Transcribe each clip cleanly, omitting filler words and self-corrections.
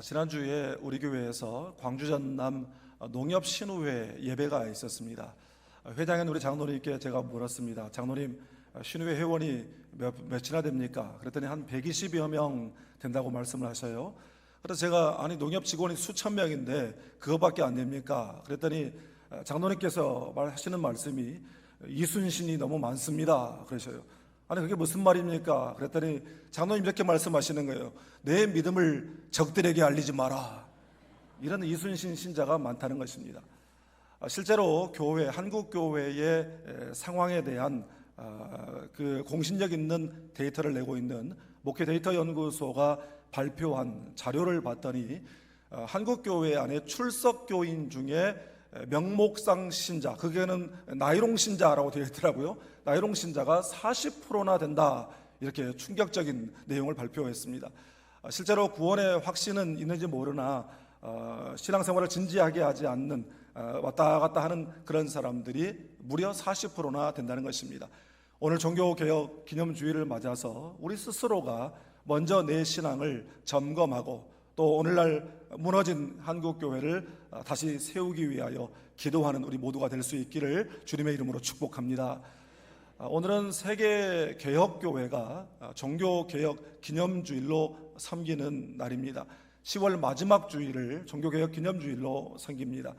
지난주에 우리 교회에서 광주 전남 농협 신우회 예배가 있었습니다. 회장인 우리 장로님께 제가 물었습니다. 장로님, 신우회 회원이 몇이나 됩니까? 그랬더니 한 120여 명 된다고 말씀을 하셔요. 그래서 제가 아니 농협 직원이 수천 명인데 그거밖에 안 됩니까? 그랬더니 장로님께서 하시는 말씀이 이순신이 너무 많습니다 그러셔요. 아니 그게 무슨 말입니까? 그랬더니 장로님 이렇게 말씀하시는 거예요. 내 믿음을 적들에게 알리지 마라. 이런 이순신 신자가 많다는 것입니다. 실제로 교회, 한국 교회의 상황에 대한 그 공신력 있는 데이터를 내고 있는 목회 데이터 연구소가 발표한 자료를 봤더니 한국 교회 안에 출석 교인 중에 명목상 신자, 그게는 나이롱 신자라고 되어 있더라고요. 나이롱 신자가 40%나 된다, 이렇게 충격적인 내용을 발표했습니다. 실제로 구원의 확신은 있는지 모르나 신앙생활을 진지하게 하지 않는 왔다 갔다 하는 그런 사람들이 무려 40%나 된다는 것입니다. 오늘 종교개혁 기념주의를 맞아서 우리 스스로가 먼저 내 신앙을 점검하고 또 오늘날 무너진 한국교회를 다시 세우기 위하여 기도하는 우리 모두가 될 수 있기를 주님의 이름으로 축복합니다. 오늘은 세계개혁교회가 종교개혁 기념주일로 섬기는 날입니다. 10월 마지막 주일을 종교개혁 기념주일로 섬깁니다.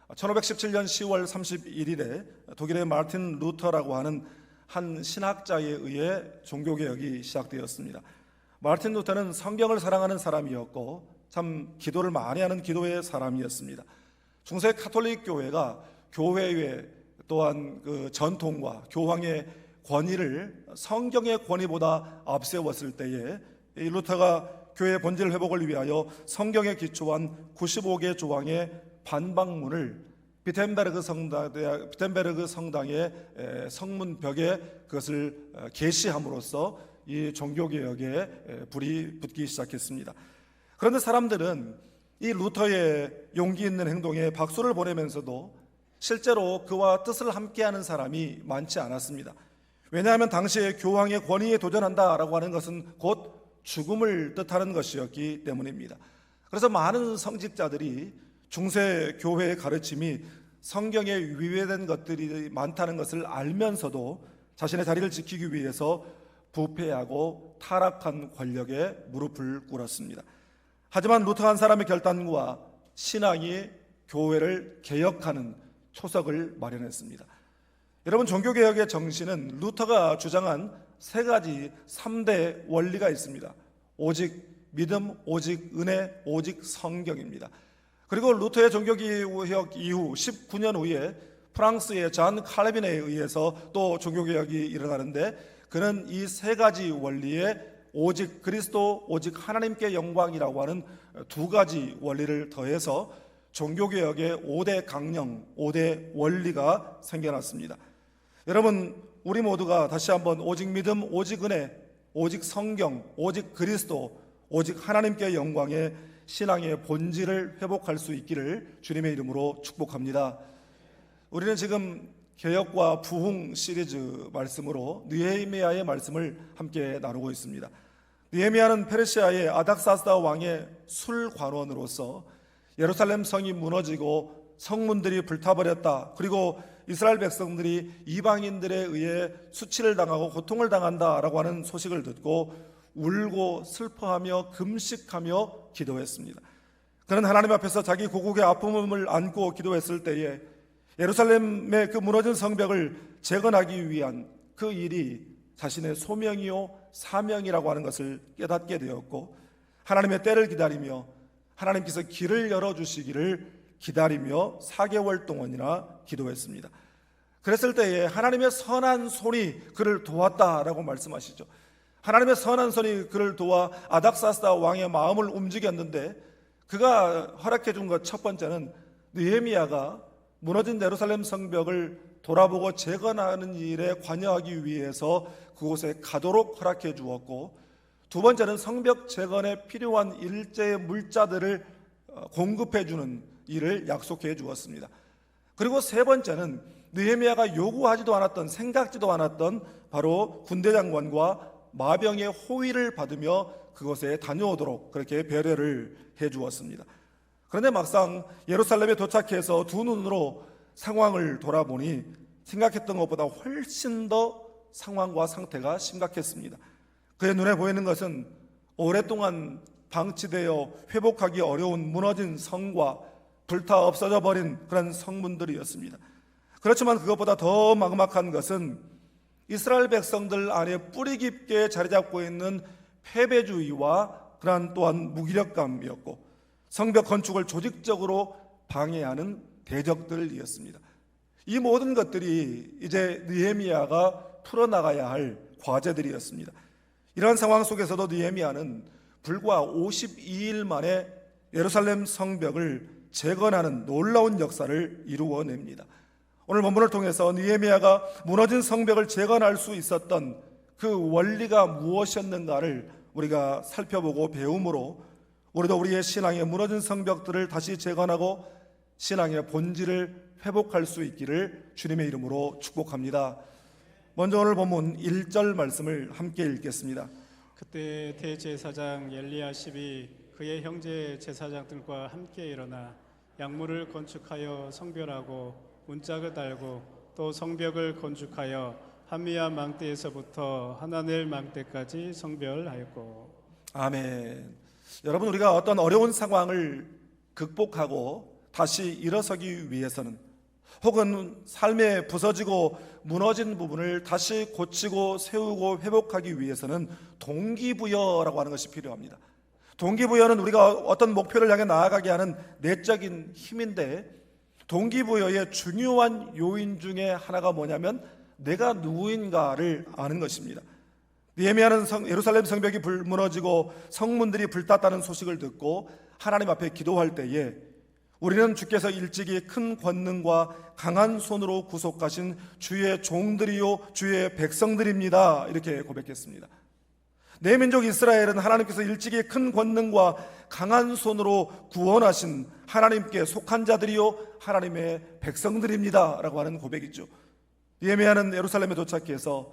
1517년 10월 31일에 독일의 마르틴 루터라고 하는 한 신학자에 의해 종교개혁이 시작되었습니다. 마르틴 루터는 성경을 사랑하는 사람이었고 참 기도를 많이 하는 기도의 사람이었습니다. 중세 카톨릭 교회가 교회의 또한 그 전통과 교황의 권위를 성경의 권위보다 앞세웠을 때에 이 루터가 교회의 본질 회복을 위하여 성경에 기초한 95개 조항의 반박문을 비텐베르그 성당의 성문벽에 그것을 게시함으로써 이 종교개혁에 불이 붙기 시작했습니다. 그런데 사람들은 이 루터의 용기 있는 행동에 박수를 보내면서도 실제로 그와 뜻을 함께하는 사람이 많지 않았습니다. 왜냐하면 당시에 교황의 권위에 도전한다라고 하는 것은 곧 죽음을 뜻하는 것이었기 때문입니다. 그래서 많은 성직자들이 중세 교회의 가르침이 성경에 위배된 것들이 많다는 것을 알면서도 자신의 자리를 지키기 위해서 부패하고 타락한 권력에 무릎을 꿇었습니다. 하지만 루터 한 사람의 결단과 신앙이 교회를 개혁하는 초석을 마련했습니다. 여러분, 종교개혁의 정신은 루터가 주장한 세 가지 3대 원리가 있습니다. 오직 믿음, 오직 은혜, 오직 성경입니다. 그리고 루터의 종교개혁 이후 19년 후에 프랑스의 잔 칼빈에 의해서 또 종교개혁이 일어나는데 그는 이 세 가지 원리에 오직 그리스도, 오직 하나님께 영광이라고 하는 두 가지 원리를 더해서 종교개혁의 5대 강령, 5대 원리가 생겨났습니다. 여러분, 우리 모두가 다시 한번 오직 믿음, 오직 은혜, 오직 성경, 오직 그리스도, 오직 하나님께 영광의 신앙의 본질을 회복할 수 있기를 주님의 이름으로 축복합니다. 우리는 지금 개혁과 부흥 시리즈 말씀으로 느헤미야의 말씀을 함께 나누고 있습니다. 느헤미야는 페르시아의 아닥사스다 왕의 술관원으로서 예루살렘 성이 무너지고 성문들이 불타버렸다, 그리고 이스라엘 백성들이 이방인들에 의해 수치를 당하고 고통을 당한다라고 하는 소식을 듣고 울고 슬퍼하며 금식하며 기도했습니다. 그는 하나님 앞에서 자기 고국의 아픔을 안고 기도했을 때에 예루살렘의 그 무너진 성벽을 재건하기 위한 그 일이 자신의 소명이요 사명이라고 하는 것을 깨닫게 되었고, 하나님의 때를 기다리며 하나님께서 길을 열어주시기를 기다리며 4개월 동안이나 기도했습니다. 그랬을 때에 하나님의 선한 손이 그를 도왔다라고 말씀하시죠. 하나님의 선한 손이 그를 도와 아닥사스다 왕의 마음을 움직였는데, 그가 허락해 준 것 첫 번째는 느헤미야가 무너진 예루살렘 성벽을 돌아보고 재건하는 일에 관여하기 위해서 그곳에 가도록 허락해 주었고, 두 번째는 성벽 재건에 필요한 일제의 물자들을 공급해 주는 일을 약속해 주었습니다. 그리고 세 번째는 느헤미야가 요구하지도 않았던, 생각지도 않았던 바로 군대 장관과 마병의 호의를 받으며 그곳에 다녀오도록 그렇게 배려를 해 주었습니다. 그런데 막상 예루살렘에 도착해서 두 눈으로 상황을 돌아보니 생각했던 것보다 훨씬 더 상황과 상태가 심각했습니다. 그의 눈에 보이는 것은 오랫동안 방치되어 회복하기 어려운 무너진 성과 불타 없어져 버린 그런 성문들이었습니다. 그렇지만 그것보다 더 막막한 것은 이스라엘 백성들 안에 뿌리 깊게 자리 잡고 있는 패배주의와 그러한 또한 무기력감이었고 성벽 건축을 조직적으로 방해하는 대적들이었습니다. 이 모든 것들이 이제 느헤미야가 풀어나가야 할 과제들이었습니다. 이러한 상황 속에서도 느헤미야는 불과 52일 만에 예루살렘 성벽을 재건하는 놀라운 역사를 이루어냅니다. 오늘 본문을 통해서 느헤미야가 무너진 성벽을 재건할 수 있었던 그 원리가 무엇이었는가를 우리가 살펴보고 배움으로 우리도 우리의 신앙의 무너진 성벽들을 다시 재건하고 신앙의 본질을 회복할 수 있기를 주님의 이름으로 축복합니다. 먼저 오늘 본문 1절 말씀을 함께 읽겠습니다. 그때 대제사장 엘리야십이 그의 형제 제사장들과 함께 일어나 양문을 건축하여 성별하고 문짝을 달고 또 성벽을 건축하여 한미야 망대에서부터 하나넬 망대까지 성별하였고. 아멘. 여러분, 우리가 어떤 어려운 상황을 극복하고 다시 일어서기 위해서는 혹은 삶에 부서지고 무너진 부분을 다시 고치고 세우고 회복하기 위해서는 동기부여라고 하는 것이 필요합니다. 동기부여는 우리가 어떤 목표를 향해 나아가게 하는 내적인 힘인데 동기부여의 중요한 요인 중에 하나가 뭐냐면 내가 누구인가를 아는 것입니다. 느헤미야는 예루살렘 성벽이 무너지고 성문들이 불탔다는 소식을 듣고 하나님 앞에 기도할 때에 우리는 주께서 일찍이 큰 권능과 강한 손으로 구속하신 주의 종들이요 주의 백성들입니다, 이렇게 고백했습니다. 내 민족 이스라엘은 하나님께서 일찍이 큰 권능과 강한 손으로 구원하신 하나님께 속한 자들이요 하나님의 백성들입니다 라고 하는 고백이죠. 느헤미야는 예루살렘에 도착해서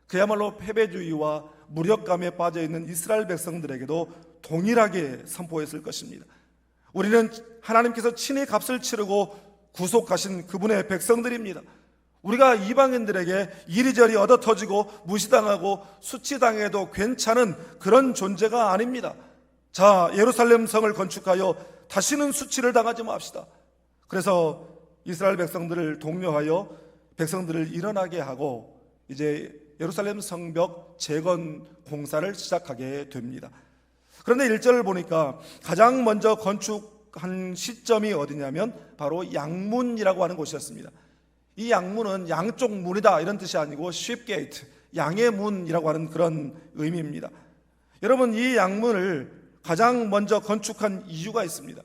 그야말로 패배주의와 무력감에 빠져있는 이스라엘 백성들에게도 동일하게 선포했을 것입니다. 우리는 하나님께서 친히 값을 치르고 구속하신 그분의 백성들입니다. 우리가 이방인들에게 이리저리 얻어터지고 무시당하고 수치당해도 괜찮은 그런 존재가 아닙니다. 자, 예루살렘 성을 건축하여 다시는 수치를 당하지 맙시다. 그래서 이스라엘 백성들을 독려하여 백성들을 일어나게 하고 이제 예루살렘 성벽 재건 공사를 시작하게 됩니다. 그런데 1절을 보니까 가장 먼저 건축한 시점이 어디냐면 바로 양문이라고 하는 곳이었습니다. 이 양문은 양쪽 문이다 이런 뜻이 아니고 쉽게이트, 양의 문이라고 하는 그런 의미입니다. 여러분, 이 양문을 가장 먼저 건축한 이유가 있습니다.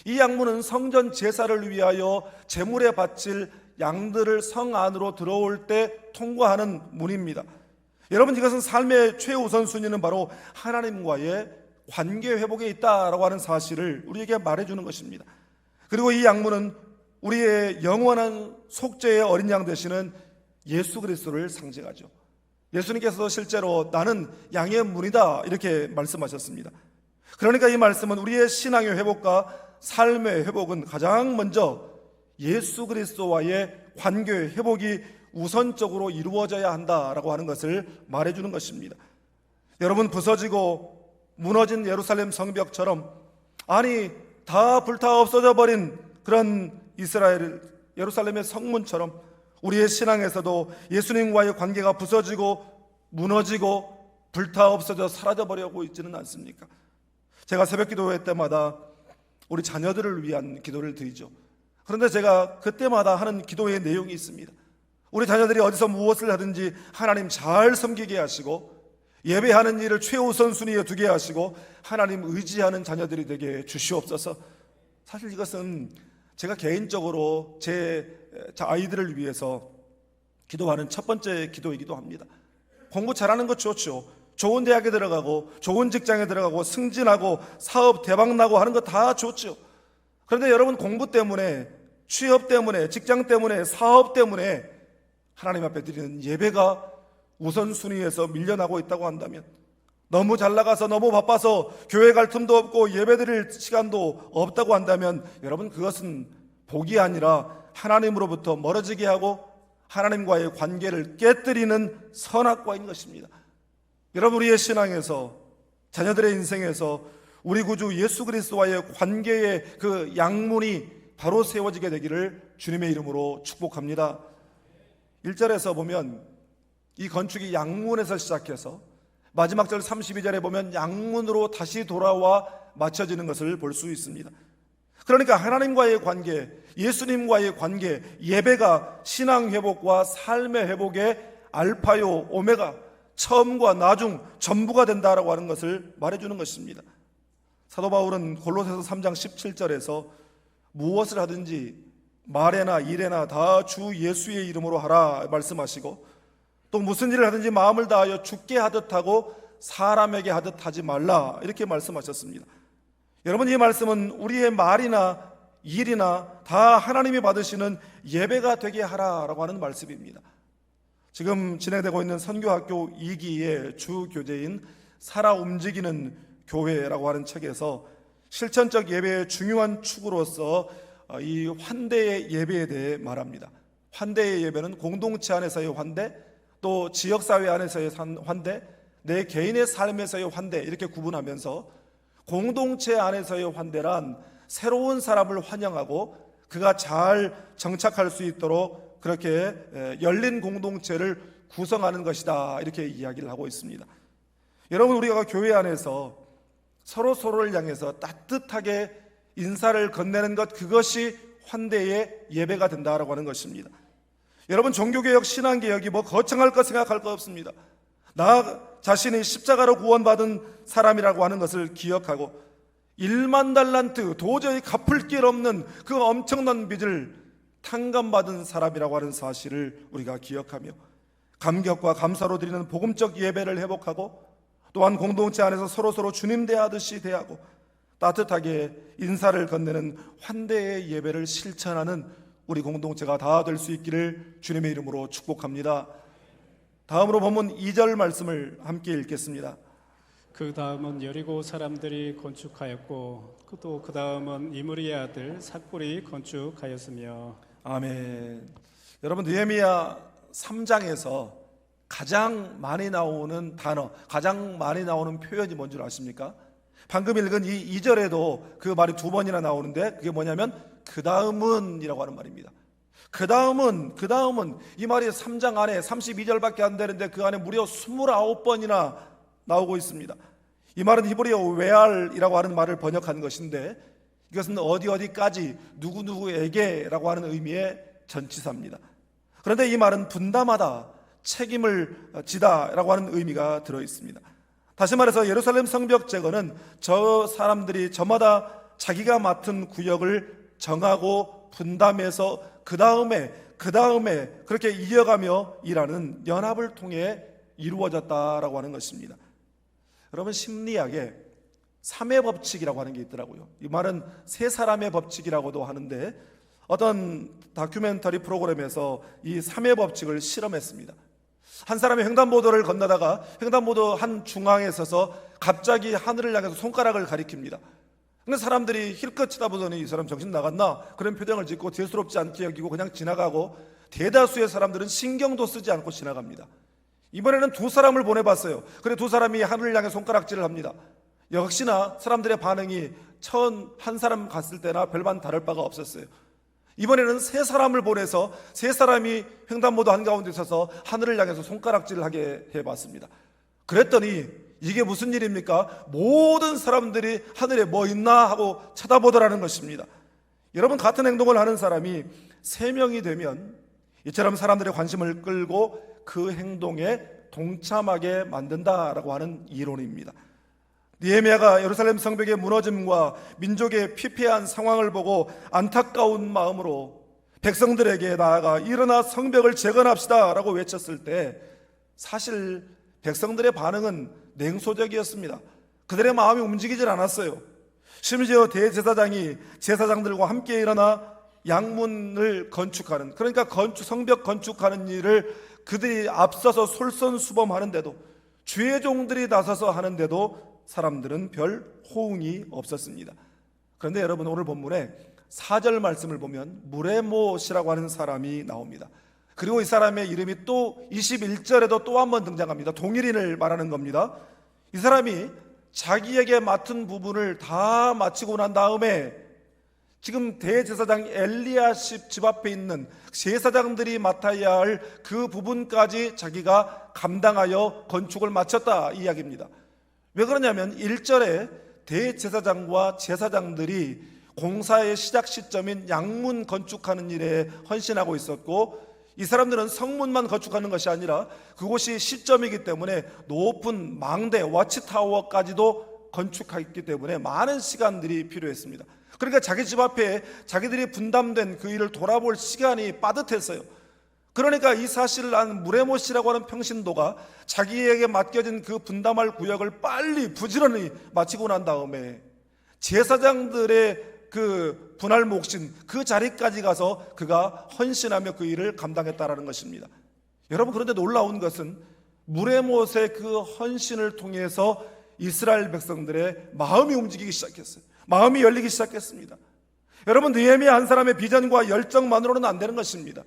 이 양문은 성전 제사를 위하여 제물에 바칠 양들을 성 안으로 들어올 때 통과하는 문입니다. 여러분, 이것은 삶의 최우선 순위는 바로 하나님과의 관계 회복에 있다라고 하는 사실을 우리에게 말해주는 것입니다. 그리고 이 양문은 우리의 영원한 속죄의 어린 양 되시는 예수 그리스도를 상징하죠. 예수님께서 실제로 나는 양의 문이다 이렇게 말씀하셨습니다. 그러니까 이 말씀은 우리의 신앙의 회복과 삶의 회복은 가장 먼저 예수 그리스도와의 관계의 회복이 우선적으로 이루어져야 한다라고 하는 것을 말해주는 것입니다. 여러분, 부서지고 무너진 예루살렘 성벽처럼, 아니 다 불타 없어져 버린 그런 예루살렘의 성문처럼 우리의 신앙에서도 예수님과의 관계가 부서지고 무너지고 불타 없어져 사라져 버리고 있지는 않습니까? 제가 새벽 기도회 때마다 우리 자녀들을 위한 기도를 드리죠. 그런데 제가 그때마다 하는 기도의 내용이 있습니다. 우리 자녀들이 어디서 무엇을 하든지 하나님 잘 섬기게 하시고 예배하는 일을 최우선순위에 두게 하시고 하나님 의지하는 자녀들이 되게 주시옵소서. 사실 이것은 제가 개인적으로 제 아이들을 위해서 기도하는 첫 번째 기도이기도 합니다. 공부 잘하는 것 좋죠. 좋은 대학에 들어가고 좋은 직장에 들어가고 승진하고 사업 대박나고 하는 거 다 좋죠. 그런데 여러분, 공부 때문에, 취업 때문에, 직장 때문에, 사업 때문에 하나님 앞에 드리는 예배가 우선순위에서 밀려나고 있다고 한다면, 너무 잘 나가서 너무 바빠서 교회 갈 틈도 없고 예배드릴 시간도 없다고 한다면, 여러분, 그것은 복이 아니라 하나님으로부터 멀어지게 하고 하나님과의 관계를 깨뜨리는 선악과인 것입니다. 여러분, 우리의 신앙에서, 자녀들의 인생에서 우리 구주 예수 그리스도와의 관계의 그 양문이 바로 세워지게 되기를 주님의 이름으로 축복합니다. 1절에서 보면 이 건축이 양문에서 시작해서 마지막 절 32절에 보면 양문으로 다시 돌아와 맞춰지는 것을 볼 수 있습니다. 그러니까 하나님과의 관계, 예수님과의 관계, 예배가 신앙 회복과 삶의 회복의 알파요 오메가, 처음과 나중 전부가 된다라고 하는 것을 말해주는 것입니다. 사도 바울은 골로새서 3장 17절에서 무엇을 하든지 말에나 일에나 다 주 예수의 이름으로 하라 말씀하시고, 또 무슨 일을 하든지 마음을 다하여 주께 하듯 하고 사람에게 하듯 하지 말라 이렇게 말씀하셨습니다. 여러분, 이 말씀은 우리의 말이나 일이나 다 하나님이 받으시는 예배가 되게 하라라고 하는 말씀입니다. 지금 진행되고 있는 선교학교 2기의 주 교재인 살아 움직이는 교회라고 하는 책에서 실천적 예배의 중요한 축으로서 이 환대의 예배에 대해 말합니다. 환대의 예배는 공동체 안에서의 환대, 또 지역사회 안에서의 환대, 내 개인의 삶에서의 환대, 이렇게 구분하면서 공동체 안에서의 환대란 새로운 사람을 환영하고 그가 잘 정착할 수 있도록 그렇게 열린 공동체를 구성하는 것이다, 이렇게 이야기를 하고 있습니다. 여러분, 우리가 교회 안에서 서로를 향해서 따뜻하게 인사를 건네는 것, 그것이 환대의 예배가 된다라고 하는 것입니다. 여러분, 종교개혁, 신앙개혁이 뭐 거창할 것 생각할 거 없습니다. 나 자신이 십자가로 구원받은 사람이라고 하는 것을 기억하고 1만 달란트, 도저히 갚을 길 없는 그 엄청난 빚을 탕감받은 사람이라고 하는 사실을 우리가 기억하며 감격과 감사로 드리는 복음적 예배를 회복하고, 또한 공동체 안에서 서로 주님 대하듯이 대하고 따뜻하게 인사를 건네는 환대의 예배를 실천하는 우리 공동체가 다 될 수 있기를 주님의 이름으로 축복합니다. 다음으로 본문 2절 말씀을 함께 읽겠습니다. 그 다음은 여리고 사람들이 건축하였고, 또 그 다음은 이므리의 아들 삭불이 건축하였으며. 아멘. 여러분, 느헤미야 3장에서 가장 많이 나오는 단어, 가장 많이 나오는 표현이 뭔 줄 아십니까? 방금 읽은 이 2절에도 그 말이 2번이나 나오는데, 그게 뭐냐면 그 다음은 이라고 하는 말입니다. 그 다음은 이 말이 3장 안에 32절밖에 안 되는데 그 안에 무려 29번이나 나오고 있습니다. 이 말은 히브리어 웨알이라고 하는 말을 번역한 것인데, 이것은 어디까지 누구에게라고 하는 의미의 전치사입니다. 그런데 이 말은 분담하다, 책임을 지다라고 하는 의미가 들어 있습니다. 다시 말해서 예루살렘 성벽 제거는 저 사람들이 저마다 자기가 맡은 구역을 정하고 분담해서 그 다음에 그렇게 이어가며 일하는 연합을 통해 이루어졌다라고 하는 것입니다. 여러분, 심리학에 3의 법칙이라고 하는 게 있더라고요. 이 말은 세 사람의 법칙이라고도 하는데, 어떤 다큐멘터리 프로그램에서 이 3의 법칙을 실험했습니다. 한 사람이 횡단보도를 건너다가 횡단보도 한 중앙에 서서 갑자기 하늘을 향해서 손가락을 가리킵니다. 근데 사람들이 힐끗 쳐다보더니 이 사람 정신 나갔나? 그런 표정을 짓고 대수롭지 않게 여기고 그냥 지나가고, 대다수의 사람들은 신경도 쓰지 않고 지나갑니다. 이번에는 2사람을 보내봤어요. 그래 2사람이 하늘을 향해 손가락질을 합니다. 역시나 사람들의 반응이 처음 한 사람 갔을 때나 별반 다를 바가 없었어요. 이번에는 3사람을 보내서 3사람이 횡단보도 한가운데 서서 하늘을 향해서 손가락질을 하게 해봤습니다. 그랬더니 이게 무슨 일입니까? 모든 사람들이 하늘에 뭐 있나 하고 쳐다보더라는 것입니다. 여러분, 같은 행동을 하는 사람이 3명이 되면 이처럼 사람들의 관심을 끌고 그 행동에 동참하게 만든다라고 하는 이론입니다. 느헤미야가 예루살렘 성벽의 무너짐과 민족의 피폐한 상황을 보고 안타까운 마음으로 백성들에게 나아가 일어나 성벽을 재건합시다 라고 외쳤을 때, 사실 백성들의 반응은 냉소적이었습니다. 그들의 마음이 움직이질 않았어요. 심지어 대제사장이 제사장들과 함께 일어나 양문을 건축하는, 그러니까 성벽 건축하는 일을 그들이 앞서서 솔선수범하는데도, 주의 종들이 나서서 하는데도 사람들은 별 호응이 없었습니다. 그런데 여러분, 오늘 본문에 4절 말씀을 보면 무레못이라고 하는 사람이 나옵니다. 그리고 이 사람의 이름이 또 21절에도 또 한 번 등장합니다. 동일인을 말하는 겁니다. 이 사람이 자기에게 맡은 부분을 다 마치고 난 다음에 지금 대제사장 엘리야십 집 앞에 있는 제사장들이 맡아야 할 그 부분까지 자기가 감당하여 건축을 마쳤다, 이 이야기입니다. 왜 그러냐면 1절에 대제사장과 제사장들이 공사의 시작 시점인 양문 건축하는 일에 헌신하고 있었고, 이 사람들은 성문만 건축하는 것이 아니라 그곳이 시점이기 때문에 높은 망대 와치타워까지도 건축했기 때문에 많은 시간들이 필요했습니다. 그러니까 자기 집 앞에 자기들이 분담된 그 일을 돌아볼 시간이 빠듯했어요. 그러니까 이 사실을 안 무레못이라고 하는 평신도가 자기에게 맡겨진 그 분담할 구역을 빨리 부지런히 마치고 난 다음에 제사장들의 그 분할 몫인 그 자리까지 가서 그가 헌신하며 그 일을 감당했다라는 것입니다. 여러분, 그런데 놀라운 것은 무레못의 그 헌신을 통해서 이스라엘 백성들의 마음이 움직이기 시작했어요. 마음이 열리기 시작했습니다. 여러분, 느헤미야 한 사람의 비전과 열정만으로는 안 되는 것입니다.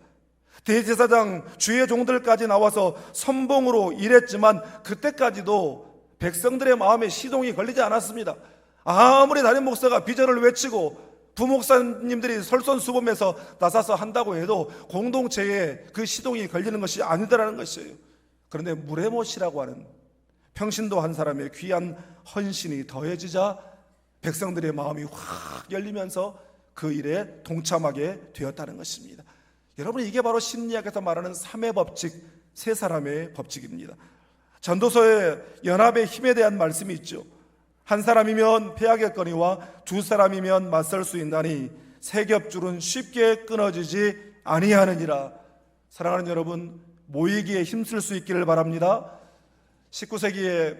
대제사장, 주의 종들까지 나와서 선봉으로 일했지만 그때까지도 백성들의 마음에 시동이 걸리지 않았습니다. 아무리 담임 목사가 비전을 외치고 부목사님들이 설선수범해서 나서서 한다고 해도 공동체에 그 시동이 걸리는 것이 아니더라는 것이에요. 그런데 무레못이라고 하는 평신도 한 사람의 귀한 헌신이 더해지자 백성들의 마음이 확 열리면서 그 일에 동참하게 되었다는 것입니다. 여러분, 이게 바로 심리학에서 말하는 3의 법칙, 세 사람의 법칙입니다. 전도서에 연합의 힘에 대한 말씀이 있죠. 한 사람이면 패하겠거니와 두 사람이면 맞설 수 있나니 세 겹줄은 쉽게 끊어지지 아니하느니라. 사랑하는 여러분, 모이기에 힘쓸 수 있기를 바랍니다. 19세기에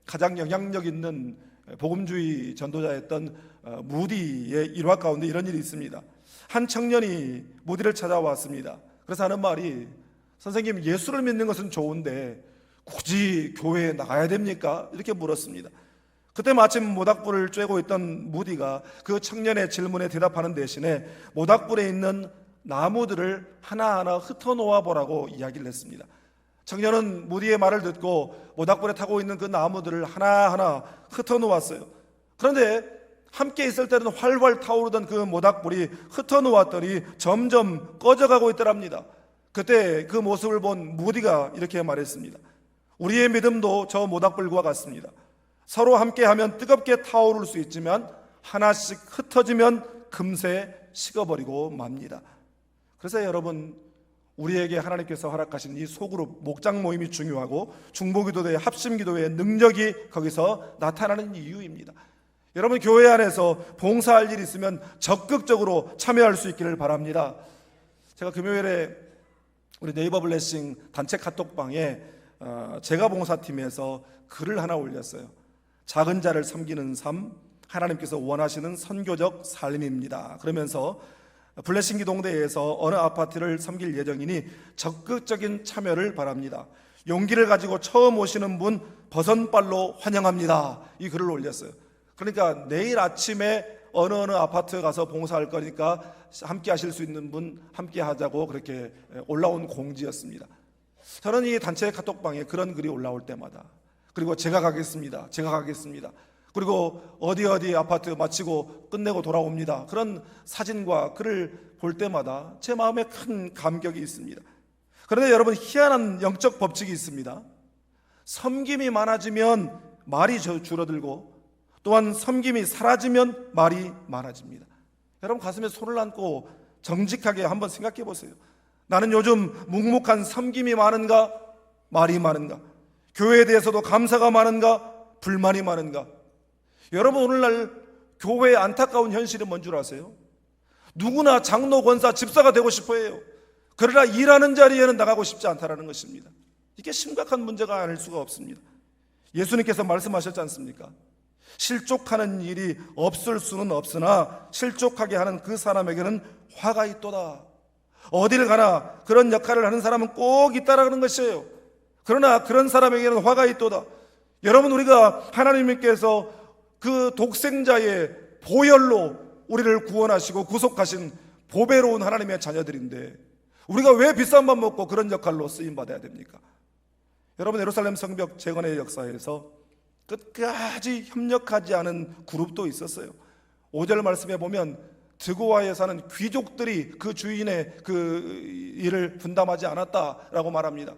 가장 영향력 있는 복음주의 전도자였던 무디의 일화 가운데 이런 일이 있습니다. 한 청년이 무디를 찾아왔습니다. 그래서 하는 말이, 선생님, 예수를 믿는 것은 좋은데 굳이 교회에 나가야 됩니까? 이렇게 물었습니다. 그때 마침 모닥불을 쬐고 있던 무디가 그 청년의 질문에 대답하는 대신에 모닥불에 있는 나무들을 하나하나 흩어놓아 보라고 이야기를 했습니다. 청년은 무디의 말을 듣고 모닥불에 타고 있는 그 나무들을 하나하나 흩어놓았어요. 그런데 함께 있을 때는 활활 타오르던 그 모닥불이 흩어놓았더니 점점 꺼져가고 있더랍니다. 그때 그 모습을 본 무디가 이렇게 말했습니다. 우리의 믿음도 저 모닥불과 같습니다. 서로 함께하면 뜨겁게 타오를 수 있지만 하나씩 흩어지면 금세 식어버리고 맙니다. 그래서 여러분, 우리에게 하나님께서 허락하신 이 소그룹 목장 모임이 중요하고 중보기도회의 합심기도회의 능력이 거기서 나타나는 이유입니다. 여러분, 교회 안에서 봉사할 일이 있으면 적극적으로 참여할 수 있기를 바랍니다. 제가 금요일에 우리 네이버 블레싱 단체 카톡방에 제가 봉사팀에서 글을 하나 올렸어요. 작은 자를 섬기는 삶, 하나님께서 원하시는 선교적 삶입니다. 그러면서 블레싱 기동대회에서 어느 아파트를 섬길 예정이니 적극적인 참여를 바랍니다. 용기를 가지고 처음 오시는 분 버선발로 환영합니다. 이 글을 올렸어요. 그러니까 내일 아침에 어느 아파트에 가서 봉사할 거니까 함께 하실 수 있는 분 함께 하자고 그렇게 올라온 공지였습니다. 저는 이 단체 카톡방에 그런 글이 올라올 때마다, 그리고 제가 가겠습니다. 그리고 어디 아파트 마치고 끝내고 돌아옵니다. 그런 사진과 글을 볼 때마다 제 마음에 큰 감격이 있습니다. 그런데 여러분, 희한한 영적 법칙이 있습니다. 섬김이 많아지면 말이 줄어들고 또한 섬김이 사라지면 말이 많아집니다. 여러분, 가슴에 손을 얹고 정직하게 한번 생각해 보세요. 나는 요즘 묵묵한 섬김이 많은가, 말이 많은가? 교회에 대해서도 감사가 많은가, 불만이 많은가? 여러분, 오늘날 교회의 안타까운 현실은 뭔 줄 아세요? 누구나 장로, 권사, 집사가 되고 싶어 해요. 그러나 일하는 자리에는 나가고 싶지 않다는 것입니다. 이게 심각한 문제가 아닐 수가 없습니다. 예수님께서 말씀하셨지 않습니까? 실족하는 일이 없을 수는 없으나 실족하게 하는 그 사람에게는 화가 있도다. 어딜 가나 그런 역할을 하는 사람은 꼭 있다라는 것이에요. 그러나 그런 사람에게는 화가 있도다. 여러분, 우리가 하나님께서 그 독생자의 보혈로 우리를 구원하시고 구속하신 보배로운 하나님의 자녀들인데 우리가 왜 비싼 밥 먹고 그런 역할로 쓰임받아야 됩니까? 여러분, 예루살렘 성벽 재건의 역사에서 끝까지 협력하지 않은 그룹도 있었어요. 5절 말씀에 보면 드고아에 사는 귀족들이 그 주인의 그 일을 분담하지 않았다라고 말합니다.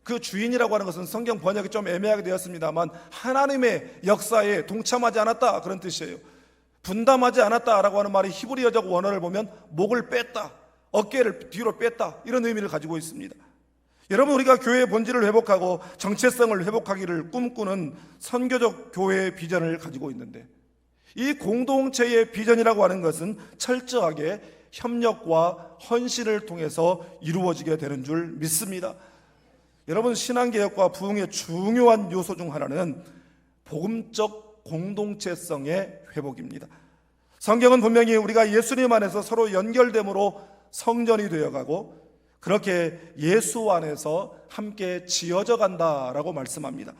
그 주인이라고 하는 것은 성경 번역이 좀 애매하게 되었습니다만 하나님의 역사에 동참하지 않았다, 그런 뜻이에요. 분담하지 않았다라고 하는 말이 히브리어적 원어를 보면 목을 뺐다, 어깨를 뒤로 뺐다, 이런 의미를 가지고 있습니다. 여러분, 우리가 교회의 본질을 회복하고 정체성을 회복하기를 꿈꾸는 선교적 교회의 비전을 가지고 있는데 이 공동체의 비전이라고 하는 것은 철저하게 협력과 헌신을 통해서 이루어지게 되는 줄 믿습니다. 여러분, 신앙개혁과 부흥의 중요한 요소 중 하나는 복음적 공동체성의 회복입니다. 성경은 분명히 우리가 예수님 안에서 서로 연결됨으로 성전이 되어가고 그렇게 예수 안에서 함께 지어져 간다라고 말씀합니다.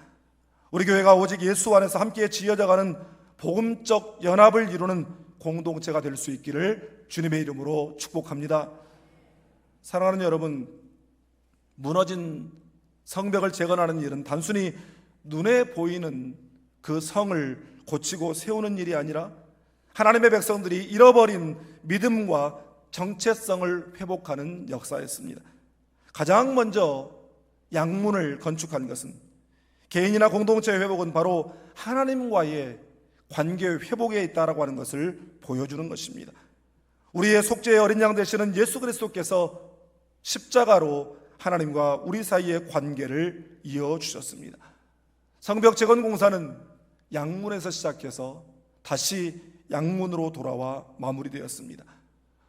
우리 교회가 오직 예수 안에서 함께 지어져 가는 복음적 연합을 이루는 공동체가 될 수 있기를 주님의 이름으로 축복합니다. 사랑하는 여러분, 무너진 성벽을 재건하는 일은 단순히 눈에 보이는 그 성을 고치고 세우는 일이 아니라 하나님의 백성들이 잃어버린 믿음과 정체성을 회복하는 역사였습니다. 가장 먼저 양문을 건축한 것은, 개인이나 공동체의 회복은 바로 하나님과의 관계 회복에 있다라고 하는 것을 보여주는 것입니다. 우리의 속죄의 어린 양 되시는 예수 그리스도께서 십자가로 하나님과 우리 사이의 관계를 이어주셨습니다. 성벽 재건 공사는 양문에서 시작해서 다시 양문으로 돌아와 마무리되었습니다.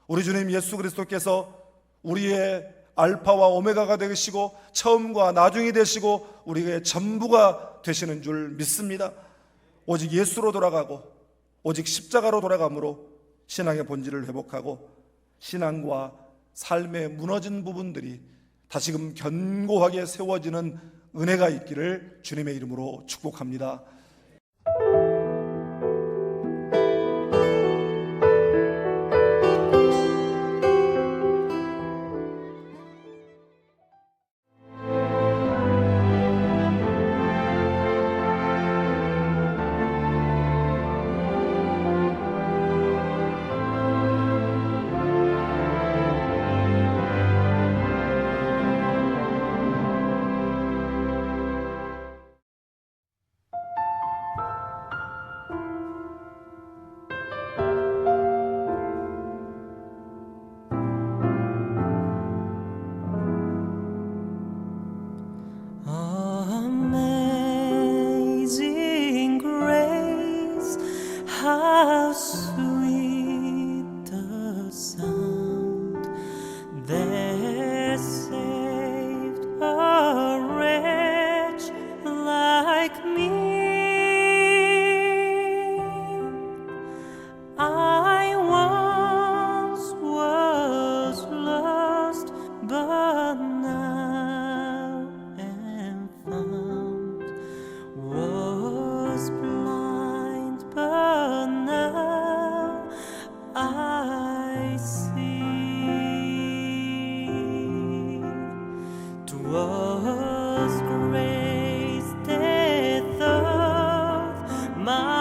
우리 주님 예수 그리스도께서 우리의 알파와 오메가가 되시고 처음과 나중이 되시고 우리의 전부가 되시는 줄 믿습니다. 오직 예수로 돌아가고 오직 십자가로 돌아감으로 신앙의 본질을 회복하고 신앙과 삶의 무너진 부분들이 다시금 견고하게 세워지는 은혜가 있기를 주님의 이름으로 축복합니다. Amazing grace, how sweet the sound that saved a wretch like me. I once was lost, but now am found. Was blind, but now I see. 'Twas grace that thought my